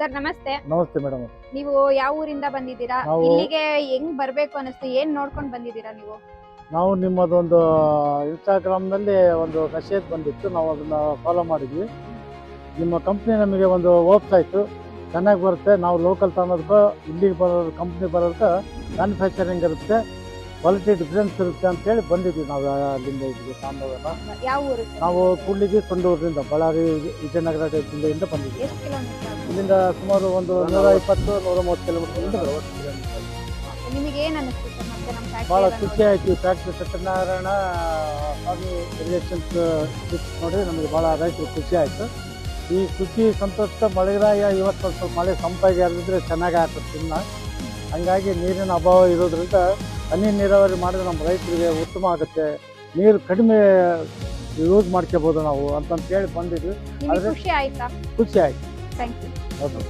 Sir ನಮಸ್ತೆ. ನಮಸ್ತೆ madam. ನೀವು ಯಾವ ಊರಿಂದ ಬಂದಿದ್ದೀರಾ? ನಾವು ಇಲ್ಲಿಗೆ ಹೆಂಗ್ ಬರ್ಬೇಕು ಅನಿಸ್ತು? ಏನ್ ನೋಡ್ಕೊಂಡು ಬಂದಿದ್ದೀರಾ ನೀವು? ನಾವು ನಿಮ್ಮದೊಂದು ಇನ್ಸ್ಟಾಗ್ರಾಮ್ನಲ್ಲಿ ಒಂದು ಮೆಸೇಜ್ ಬಂದಿತ್ತು, ನಾವು ಅದನ್ನು ಫಾಲೋ ಮಾಡಿದ್ವಿ. ನಿಮ್ಮ ಕಂಪ್ನಿ ನಮಗೆ ಒಂದು ಹೋಪ್ಸ್ ಆಯಿತು, ಚೆನ್ನಾಗಿ ಬರುತ್ತೆ, ನಾವು ಲೋಕಲ್ ತಗೊಳೋದಕ್ಕೂ ಇಲ್ಲಿಗೆ ಬರೋದು ಕಂಪ್ನಿ ಬರೋದಕ್ಕೆ ಮ್ಯಾನುಫ್ಯಾಕ್ಚರಿಂಗ್ ಇರುತ್ತೆ, ಕ್ವಾಲಿಟಿ ಡಿಫ್ರೆನ್ಸ್ ಇರುತ್ತೆ ಅಂತೇಳಿ ಬಂದಿದ್ವಿ ನಾವು ಅಲ್ಲಿಂದ ಇಲ್ಲಿಗೆ ತಾಂಡವೆಲ್ಲ. ಯಾವ ಊರು ಸರ್? ನಾವು ಕೂಡ್ಲಿಗಿ ಸೊಂಡೂರಿನಿಂದ, ಬಳ್ಳಾರಿ ವಿಜಯನಗರ ಜಿಲ್ಲೆಯಿಂದ ಬಂದಿದ್ವಿ. ಎಷ್ಟು ಕಿಲೋಮೀಟರ್ ಆಗುತ್ತೆ? ಇಲ್ಲಿಂದ ಸುಮಾರು ಒಂದು 120-130 ಕಿಲೋಮೀಟರ್. ನಿಮಗೆ ಏನ್ ಅನಿಸ್ತು ಸರ್ ಮತ್ತೆ ನಮ್ಮ ಭಾಳ ಫ್ಯಾಕ್ಟರಿ ಖುಷಿ ಆಯಿತು. ಫ್ಯಾಕ್ಟ್ರಿ ಸತ್ಯನಾರಾಯಣ ಸ್ವಾಮಿ ಇರಿಗೇಷನ್ಸ್ ನೋಡಿ ನಮಗೆ ಭಾಳ ರೈತರು ಖುಷಿ ಆಯಿತು. ಈ ಖುಷಿ ಸಂತೋಷ ಮಳೆಗಾಲ ಇವತ್ತು ಸ್ವಲ್ಪ ಮಳೆ ಸಂಪಾಗಿ ಆಗಿದ್ರೆ ಚೆನ್ನಾಗಿ ಆಗ್ತದೆ ಇನ್ನು. ಹಂಗಾಗಿ ನೀರಿನ ಅಭಾವ ಇರೋದ್ರಿಂದ ಹನಿ ನೀರಾವರಿ ಮಾಡಿದ್ರೆ ನಮ್ಮ ರೈತರಿಗೆ ಉತ್ತಮ ಆಗುತ್ತೆ, ನೀರು ಕಡಿಮೆ ಯೂಸ್ ಮಾಡ್ಕೋಬೋದು ನಾವು ಅಂತಂತೇಳಿ ಬಂದಿದ್ವಿ. ನಿಮಗೆ ಖುಷಿ ಆಯ್ತಾ? ಖುಷಿ ಆಯಿತು. Thank you. ಓಕೆ.